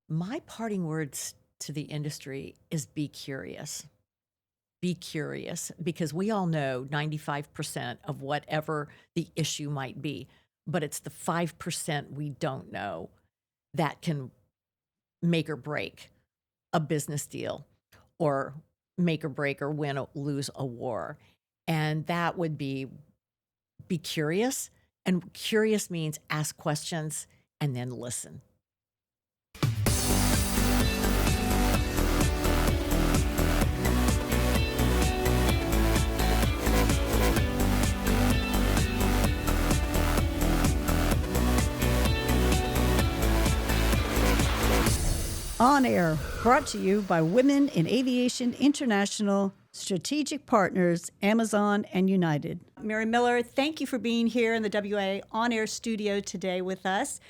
My parting words to the industry is be curious. Be curious because we all know 95% of whatever the issue might be, but it's the 5% we don't know that can make or break a business deal or make or break or win or lose a war. And that would be curious. And curious means ask questions and then listen. On Air, brought to you by Women in Aviation International, strategic partners, Amazon and United. Mary Miller, thank you for being here in the WAI On Air studio today with us.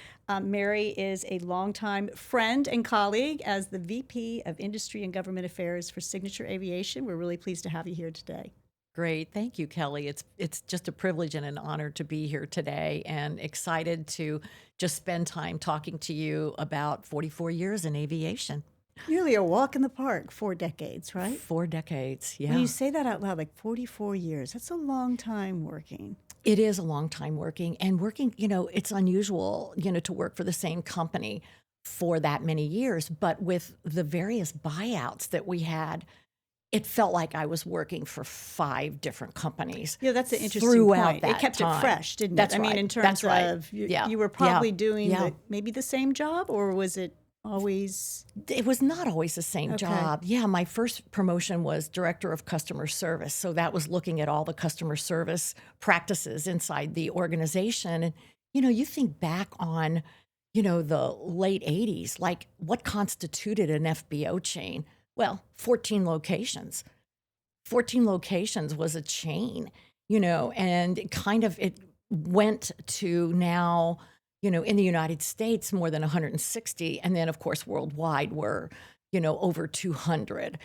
Mary is a longtime friend and colleague as the VP of Industry and Government Affairs for Signature Aviation. We're really pleased to have you here today. Great. Thank you, Kelly. It's just a privilege and an honor to be here today and excited to just spend time talking to you about 44 years in aviation. Nearly a walk in the park, 4 decades, right? 4 decades, yeah. When you say that out loud, like 44 years, that's a long time working. It is a long time working and working, it's unusual, to work for the same company for that many years, but with the various buyouts that we had, it felt like I was working for 5 different companies. Yeah, that's an interesting point. They kept time. it fresh, didn't That's it? right. I mean, in terms of you were probably doing maybe the same job, or was it always? It was not always the same job. Yeah, my first promotion was director of customer service. So that was looking at all the customer service practices inside the organization. And, you think back on, the late 80s, like what constituted an FBO chain? Well, 14 locations. 14 locations was a chain, and it went to now, in the United States, more than 160. And then, of course, worldwide, we're, over 200.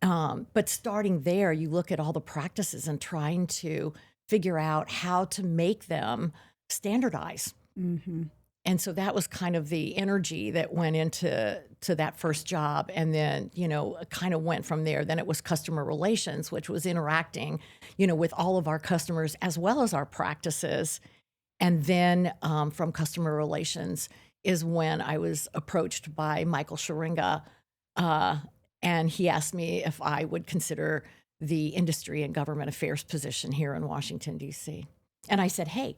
But starting there, you look at all the practices and trying to figure out how to make them standardize. Mm-hmm. And so that was kind of the energy that went into that first job. And then, kind of went from there. Then it was customer relations, which was interacting, with all of our customers as well as our practices. And then from customer relations is when I was approached by Michael Sharinga, and he asked me if I would consider the industry and government affairs position here in Washington, D.C. And I said, hey,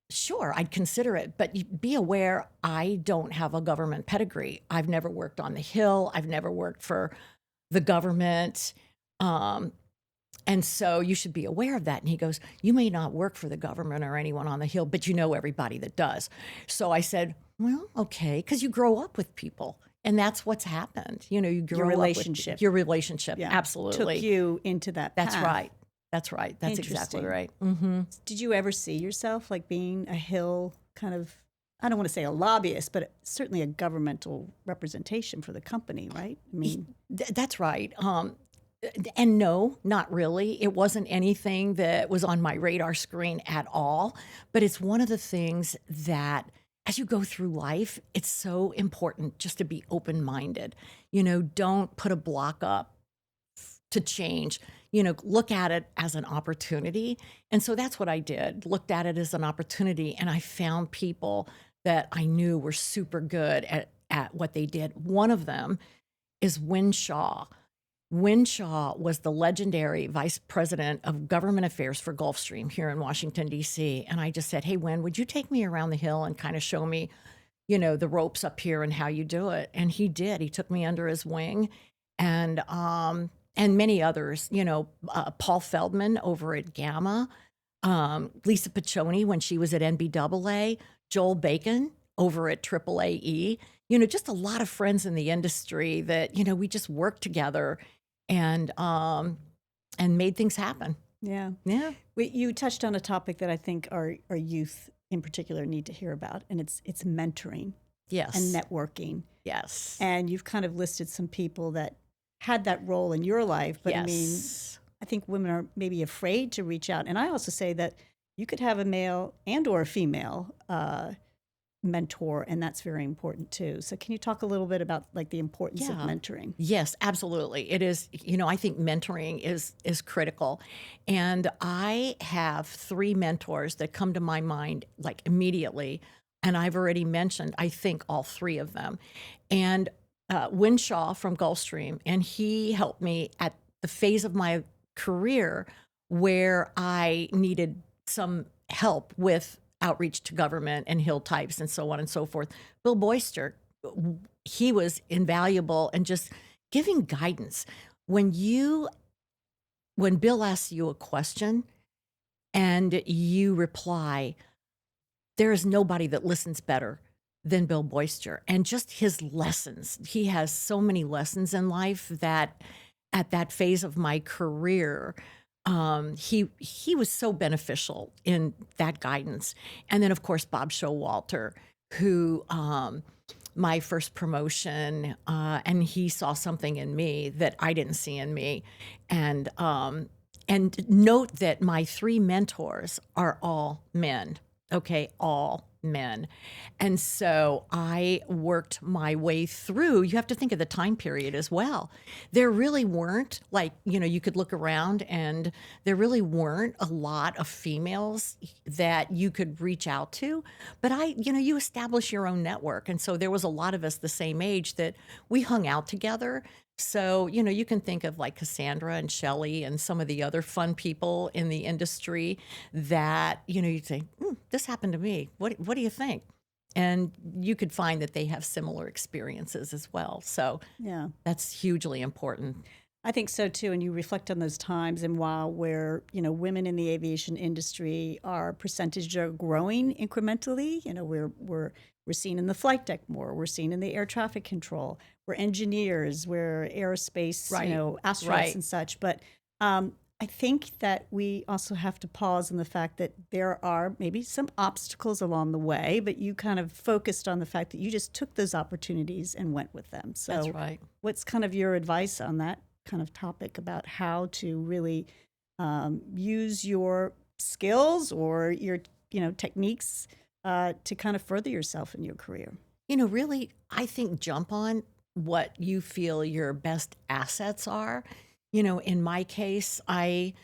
sure, I'd consider it, but be aware I don't have a government pedigree. I've never worked on the Hill. I've never worked for the government. And so you should be aware of that. And he goes, you may not work for the government or anyone on the Hill, but you know everybody that does. So I said, well, okay, because you grow up with people. And that's what's happened. You grow your up relationship. With your relationship, absolutely. Took you into that path. That's right. That's right. That's exactly right. Mm-hmm. Did you ever see yourself like being a Hill kind of, I don't want to say a lobbyist, but certainly a governmental representation for the company, right? I mean, that's right. And no, not really. It wasn't anything that was on my radar screen at all. But it's one of the things that as you go through life, it's so important just to be open-minded. Don't put a block up to change. Look at it as an opportunity. And so that's what I did, looked at it as an opportunity. And I found people that I knew were super good at what they did. One of them is Win Shaw. Win Shaw was the legendary vice president of government affairs for Gulfstream here in Washington, D.C. And I just said, hey, Win, would you take me around the Hill and kind of show me, the ropes up here and how you do it? And he did. He took me under his wing. And many others, Paul Feldman over at Gamma, Lisa Piccioni when she was at NBAA, Joel Bacon over at AAAE, just a lot of friends in the industry that, we just worked together and made things happen. Yeah. Yeah. You touched on a topic that I think our youth in particular need to hear about, and it's mentoring. Yes. And networking. Yes. And you've kind of listed some people that had that role in your life, but yes. I mean, I think women are maybe afraid to reach out. And I also say that you could have a male and or a female mentor, and that's very important too. So can you talk a little bit about like the importance of mentoring? Yes, absolutely. It is, I think mentoring is critical. And I have 3 mentors that come to my mind like immediately. And I've already mentioned, I think, all 3 of them. And Winshaw from Gulfstream, and he helped me at the phase of my career where I needed some help with outreach to government and Hill types and so on and so forth. Bill Boyster, he was invaluable and just giving guidance. When Bill asks you a question and you reply, there is nobody that listens better than Bill Boyster. And just his lessons. He has so many lessons in life that at that phase of my career, he was so beneficial in that guidance. And then, of course, Bob Showalter, who my first promotion, and he saw something in me that I didn't see in me. And note that my 3 mentors are all men. Okay, all men. And so I worked my way through. You have to think of the time period as well. There really weren't, like, you could look around and there really weren't a lot of females that you could reach out to. But you establish your own network. And so there was a lot of us the same age that we hung out together. So, you can think of like Cassandra and Shelley and some of the other fun people in the industry that, you'd say, this happened to me. What do you think? And you could find that they have similar experiences as well. So yeah, that's hugely important. I think so too. And you reflect on those times and while where, women in the aviation industry, our percentage are growing incrementally. We're seen in the flight deck more. We're seen in the air traffic control. We're engineers. We're aerospace, astronauts and such. But I think that we also have to pause on the fact that there are maybe some obstacles along the way, but you kind of focused on the fact that you just took those opportunities and went with them. So that's right. What's kind of your advice on that kind of topic about how to really use your skills or your techniques to kind of further yourself in your career? Really, I think jump on what you feel your best assets are. In my case, I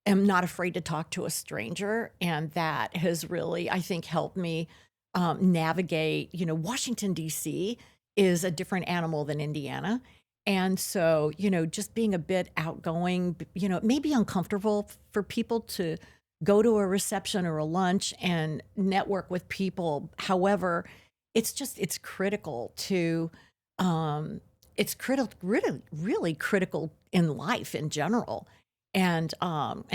am not afraid to talk to a stranger, and that has really, I think, helped me navigate. Washington, D.C. is a different animal than Indiana. And so, just being a bit outgoing, it may be uncomfortable for people to go to a reception or a lunch and network with people. However, it's critical to, really critical in life in general. And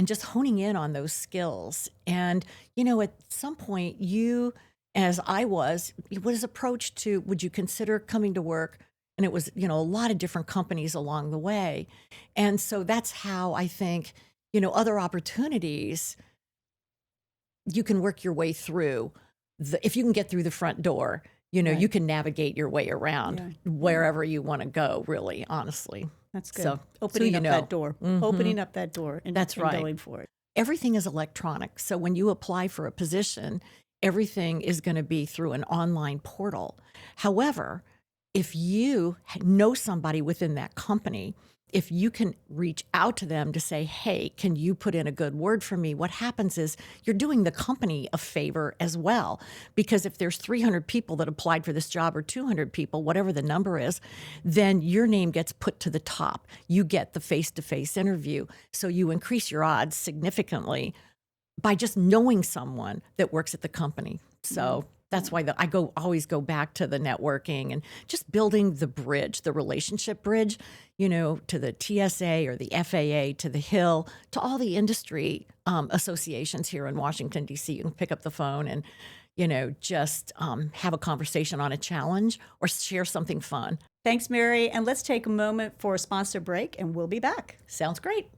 just honing in on those skills. And, at some point you, as I was approached to, would you consider coming to work? And it was, a lot of different companies along the way. And so that's how I think, other opportunities, you can work your way through. If you can get through the front door, you can navigate your way around wherever you want to go, really, honestly. That's good. So opening up that door, opening up that door and right. going for it. Everything is electronic. So when you apply for a position, everything is going to be through an online portal. However, if you know somebody within that company, if you can reach out to them to say, hey, can you put in a good word for me? What happens is you're doing the company a favor as well. Because if there's 300 people that applied for this job or 200 people, whatever the number is, then your name gets put to the top. You get the face-to-face interview. So you increase your odds significantly by just knowing someone that works at the company. So that's why I always go back to the networking and just building the bridge, the relationship bridge, to the TSA or the FAA, to the Hill, to all the industry associations here in Washington, D.C. You can pick up the phone and, just have a conversation on a challenge or share something fun. Thanks, Mary. And let's take a moment for a sponsor break, and we'll be back. Sounds great.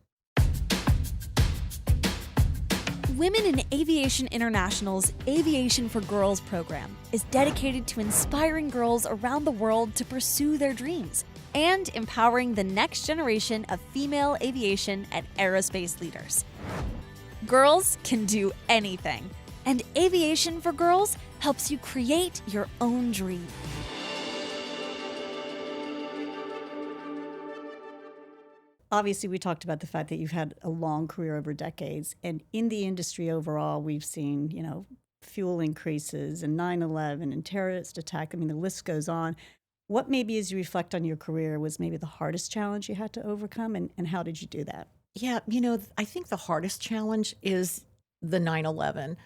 Women in Aviation International's Aviation for Girls program is dedicated to inspiring girls around the world to pursue their dreams and empowering the next generation of female aviation and aerospace leaders. Girls can do anything, and Aviation for Girls helps you create your own dream. Obviously, we talked about the fact that you've had a long career over decades. And in the industry overall, we've seen, fuel increases and 9/11 and terrorist attack. I mean, the list goes on. What maybe, as you reflect on your career, was maybe the hardest challenge you had to overcome, and how did you do that? Yeah, I think the hardest challenge is the 9/11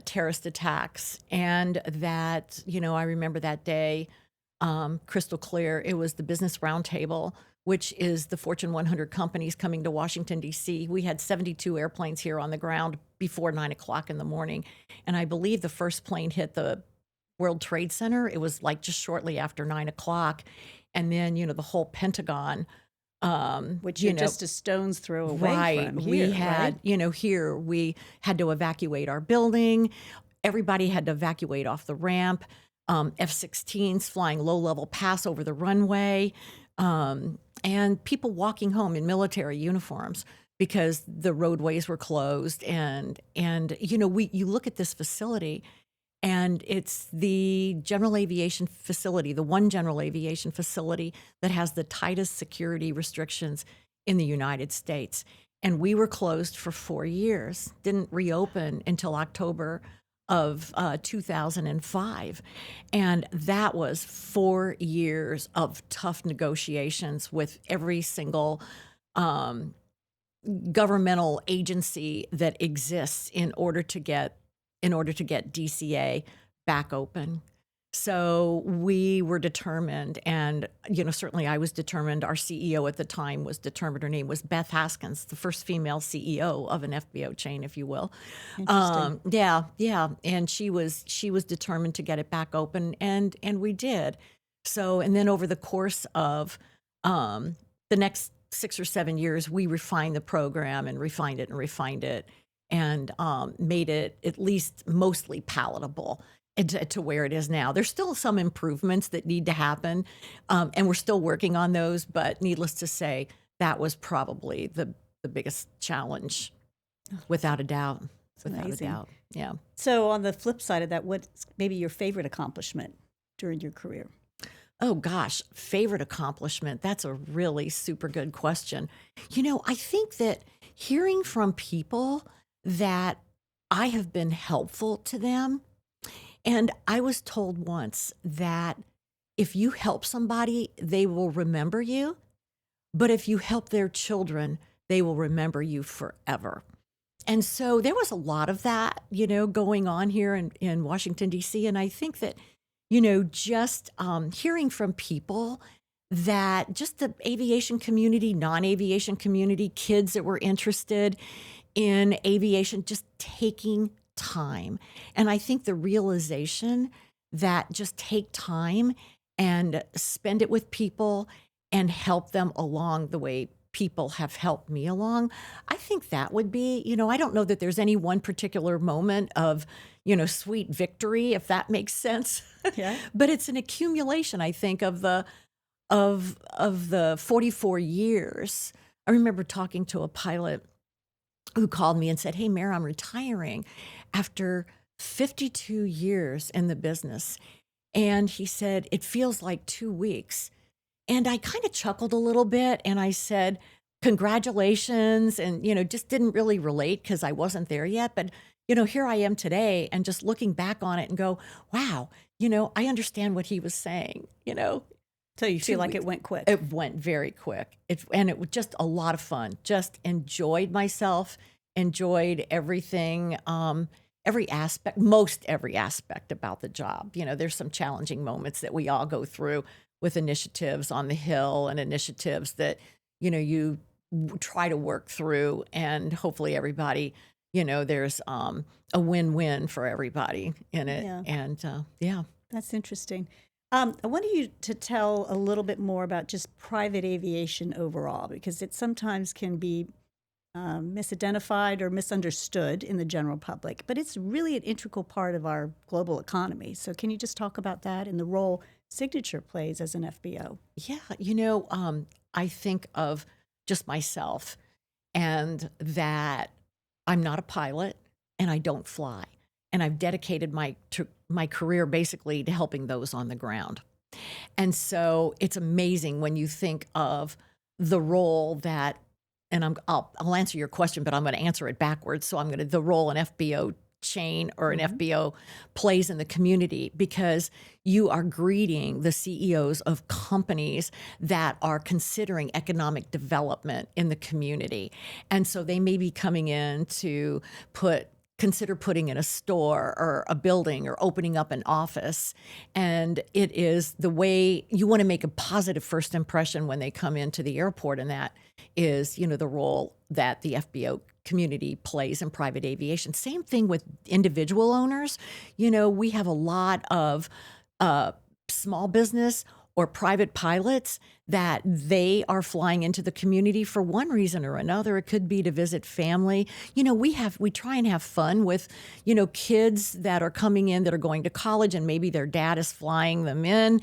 terrorist attacks. And that, I remember that day crystal clear. It was the Business Roundtable, which is the Fortune 100 companies coming to Washington, D.C. We had 72 airplanes here on the ground before 9 o'clock in the morning. And I believe the first plane hit the World Trade Center. It was like just shortly after 9 o'clock. And then, the whole Pentagon, which you're just a stone's throw away right. from here, We had, here we had to evacuate our building. Everybody had to evacuate off the ramp. F-16s flying low-level pass over the runway, and people walking home in military uniforms because the roadways were closed. And you look at this facility, and it's the general aviation facility, the one general aviation facility that has the tightest security restrictions in the United States. And we were closed for 4 years, didn't reopen until October of 2005. And that was 4 years of tough negotiations with every single governmental agency that exists in order to get DCA back open. So we were determined, and certainly I was determined. Our CEO at the time was determined. Her name was Beth Haskins, the first female CEO of an FBO chain, if you will. Interesting. Yeah, and she was determined to get it back open, and we did. So, and then over the course of the next 6 or 7 years, we refined the program and refined it and made it at least mostly palatable to where it is now. There's still some improvements that need to happen, and we're still working on those, but needless to say, that was probably the biggest challenge, without a doubt. Without amazing. a doubt, yeah. So on the flip side of that, what's maybe your favorite accomplishment during your career? Oh gosh, favorite accomplishment. That's a really super good question. I think that hearing from people that I have been helpful to them. And I was told once that if you help somebody, they will remember you. But if you help their children, they will remember you forever. And so there was a lot of that, going on here in Washington, D.C. And I think that, just hearing from people that just the aviation community, non-aviation community, kids that were interested in aviation, just taking time. And I think the realization that just take time and spend it with people and help them along the way people have helped me along, I think that would be, I don't know that there's any one particular moment of, sweet victory, if that makes sense. Yeah. But it's an accumulation, I think, of the 44 years. I remember talking to a pilot who called me and said, "Hey, Mary, I'm retiring after 52 years in the business." And he said, "It feels like 2 weeks." And I kind of chuckled a little bit and I said, "Congratulations." And, just didn't really relate because I wasn't there yet. But, here I am today and just looking back on it and go, wow, I understand what he was saying, So you feel like it went quick. It went very quick. And it was just a lot of fun. Just enjoyed myself, enjoyed everything, every aspect about the job. There's some challenging moments that we all go through with initiatives on the Hill and initiatives that, you try to work through, and hopefully everybody, there's a win-win for everybody in it. Yeah. And yeah. That's interesting. I wanted you to tell a little bit more about just private aviation overall, because it sometimes can be misidentified or misunderstood in the general public, but it's really an integral part of our global economy. So can you just talk about that and the role Signature plays as an FBO? Yeah, I think of just myself and that I'm not a pilot and I don't fly. and I've dedicated my career basically to helping those on the ground. And so it's amazing when you think of the role that, and I'll answer your question, but I'm going to answer it backwards. So the role an FBO chain or an FBO plays in the community, because you are greeting the CEOs of companies that are considering economic development in the community. And so they may be coming in to consider putting in a store or a building or opening up an office. And it is the way you want to make a positive first impression when they come into the airport. And that is, the role that the FBO community plays in private aviation. Same thing with individual owners. We have a lot of small business or private pilots that they are flying into the community for one reason or another. It could be to visit family. We try and have fun with, kids that are coming in that are going to college, and maybe their dad is flying them in,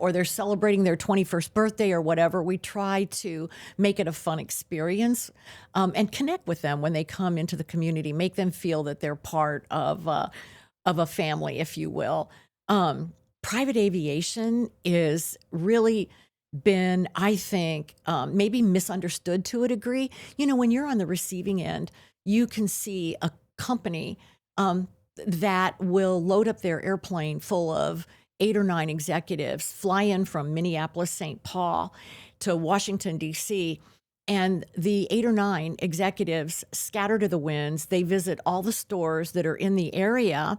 or they're celebrating their 21st birthday or whatever. We try to make it a fun experience, and connect with them when they come into the community, make them feel that they're part of a family, if you will. Private aviation is really been, I think, maybe misunderstood to a degree. When you're on the receiving end, you can see a company that will load up their airplane full of 8 or 9 executives, fly in from Minneapolis, St. Paul to Washington, D.C., and the 8 or 9 executives scatter to the winds. They visit all the stores that are in the area,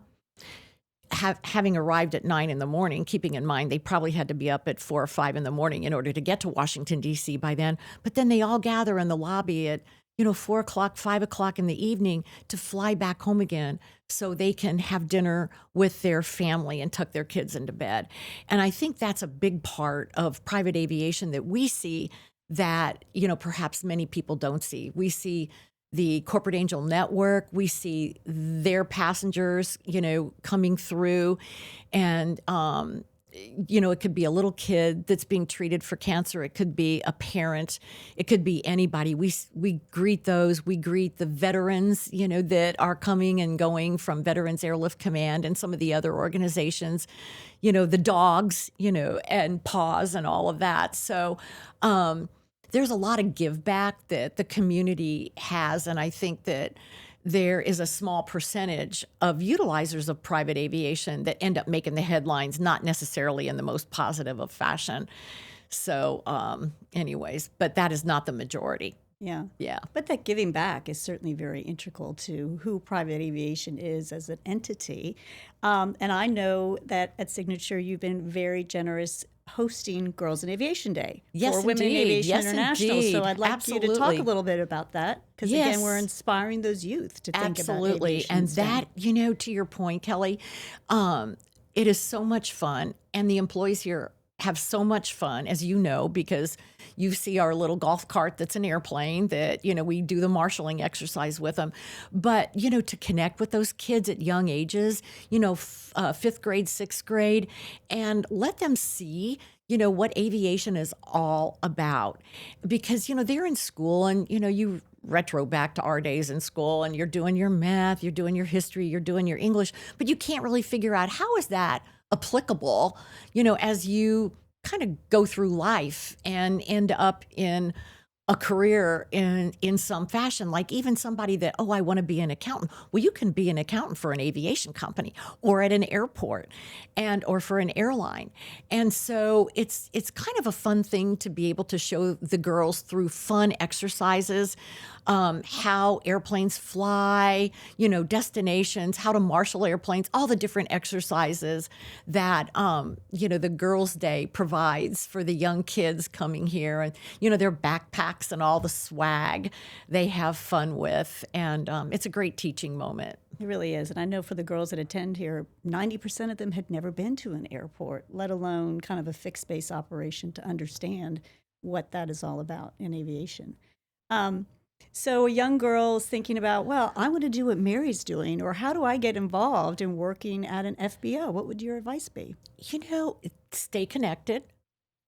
having arrived at 9 in the morning, keeping in mind they probably had to be up at 4 or 5 in the morning in order to get to Washington, D.C. by then. But then they all gather in the lobby at 4 o'clock, 5 o'clock in the evening to fly back home again so they can have dinner with their family and tuck their kids into bed. And I think that's a big part of private aviation that we see that, perhaps many people don't see. We see the corporate angel network, we see their passengers, coming through, and, it could be a little kid that's being treated for cancer. It could be a parent. It could be anybody. We greet those. We greet the veterans, that are coming and going from Veterans Airlift Command and some of the other organizations, the dogs, and paws and all of that. So, there's a lot of give back that the community has, and I think that there is a small percentage of utilizers of private aviation that end up making the headlines, not necessarily in the most positive of fashion. So anyways, but that is not the majority. Yeah. Yeah. But that giving back is certainly very integral to who private aviation is as an entity. And I know that at Signature, you've been very generous hosting Girls in Aviation Day for Women in Aviation International. Indeed. So I'd like Absolutely. you to talk a little bit about that, because again, we're inspiring those youth to think about aviation. And that, to your point, Kelly, it is so much fun, and the employees here have so much fun, as you know, because you see our little golf cart that's an airplane that, we do the marshalling exercise with them. But, to connect with those kids at young ages, 5th grade, 6th grade, and let them see, what aviation is all about. Because, they're in school, and, you retro back to our days in school, and you're doing your math, you're doing your history, you're doing your English, but you can't really figure out how is that applicable, as you kind of go through life and end up in a career in some fashion, like even somebody that, I want to be an accountant. Well, you can be an accountant for an aviation company or at an airport or for an airline. And so it's kind of a fun thing to be able to show the girls through fun exercises, how airplanes fly, destinations, how to marshal airplanes, all the different exercises that, the Girls' Day provides for the young kids coming here, and, their backpacks and all the swag they have fun with. And it's a great teaching moment. It really is. And I know for the girls that attend here, 90% of them had never been to an airport, let alone kind of a fixed base operation, to understand what that is all about in aviation. So a young girl is thinking about, well, I want to do what Mary's doing, or how do I get involved in working at an FBO? What would your advice be? Stay connected.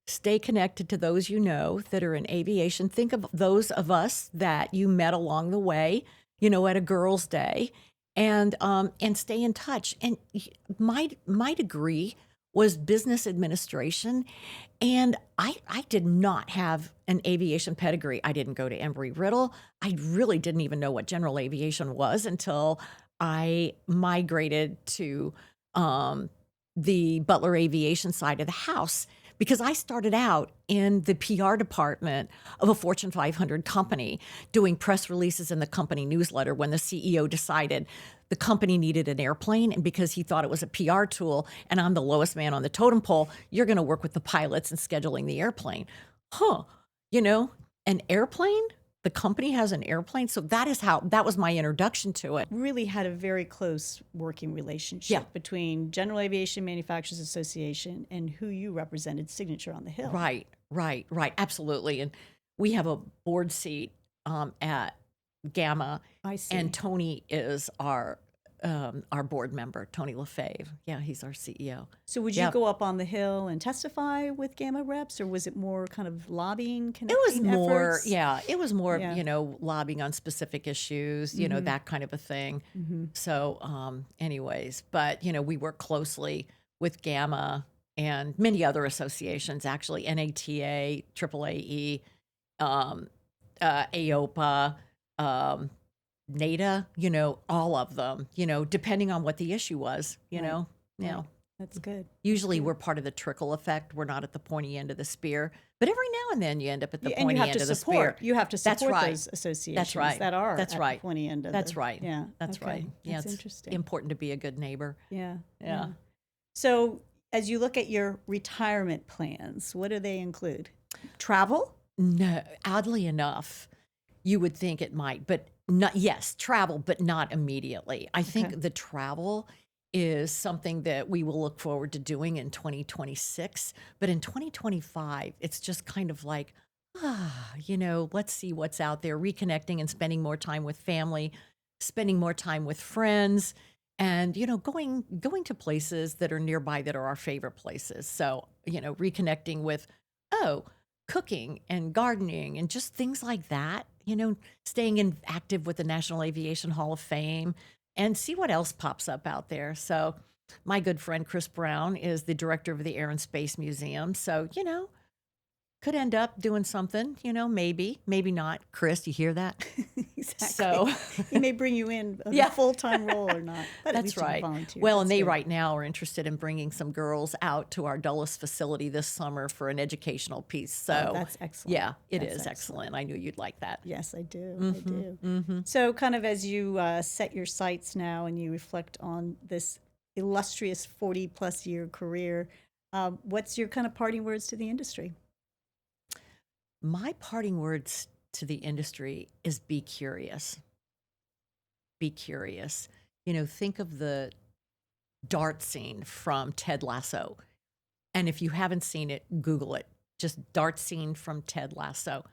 Stay connected to those that are in aviation. Think of those of us that you met along the way, at a Girls' Day, and stay in touch. And my degree was business administration, and I did not have an aviation pedigree. I didn't go to Embry-Riddle. I really didn't even know what general aviation was until I migrated to the Butler Aviation side of the house, because I started out in the PR department of a Fortune 500 company doing press releases in the company newsletter when the CEO decided the company needed an airplane, and because he thought it was a PR tool and I'm the lowest man on the totem pole, you're going to work with the pilots and scheduling the airplane. An airplane? The company has an airplane? So that was my introduction to it. Really had a very close working relationship between General Aviation Manufacturers Association and who you represented, Signature on the Hill. Right. Absolutely. And we have a board seat at Gamma. I see. And Tony is our board member, Tony LaFave. Yeah, he's our CEO. So would you go up on the Hill and testify with Gamma reps, or was it more kind of lobbying, connecting efforts? It was more, lobbying on specific issues, that kind of a thing. So anyways, but, we work closely with Gamma and many other associations, actually, NATA, AAAE, AOPA, NATA, all of them, depending on what the issue was, Right. That's good. Usually we're part of the trickle effect. We're not at the pointy end of the spear, but every now and then you end up at the pointy end of the spear. You have to support those associations that are at the pointy end of That's right. Yeah. That's right. Yeah, That's it's interesting. important to be a good neighbor. Yeah. Yeah. So as you look at your retirement plans, what do they include? Travel? No, oddly enough, you would think it might, but not. Yes, travel, but not immediately. I think the travel is something that we will look forward to doing in 2026. But in 2025, it's just kind of like, let's see what's out there, reconnecting and spending more time with family, spending more time with friends, and, going to places that are nearby that are our favorite places. So, reconnecting with, cooking and gardening and just things like that, staying active with the National Aviation Hall of Fame, and see what else pops up out there. So my good friend Chris Brown is the director of the Air and Space Museum. So, could end up doing something, maybe not. Chris, you hear that? Exactly. So he may bring you in a full-time role or not. But That's right. Well, and they right now are interested in bringing some girls out to our Dulles facility this summer for an educational piece. So that's excellent. Yeah, it is excellent. I knew you'd like that. Yes, I do. I do. So kind of as you set your sights now and you reflect on this illustrious 40-plus year career, what's your kind of parting words to the industry? My parting words to the industry is be curious. Be curious. Think of the dart scene from Ted Lasso. And if you haven't seen it, Google it. Just dart scene from Ted Lasso.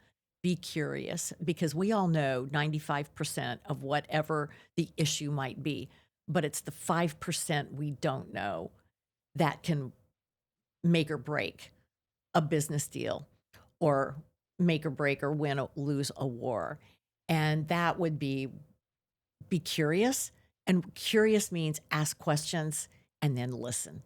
Be curious, because we all know 95% of whatever the issue might be, but it's the 5% we don't know that can make or break a business deal, or make or break or win or lose a war. And that would be curious. And curious means ask questions and then listen.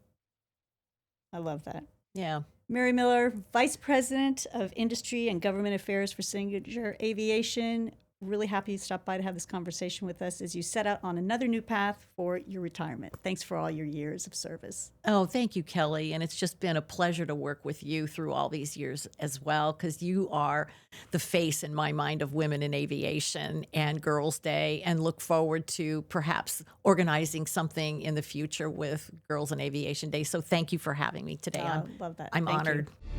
I love that. Yeah. Mary Miller, Vice President of Industry and Government Affairs for Signature Aviation. Really happy you stopped by to have this conversation with us as you set out on another new path for your retirement. Thanks for all your years of service. Oh, thank you, Kelly. And it's just been a pleasure to work with you through all these years as well, because you are the face in my mind of Women in Aviation and Girls Day, and look forward to perhaps organizing something in the future with Girls in Aviation Day. So thank you for having me today. I love that. I'm Thank honored. You.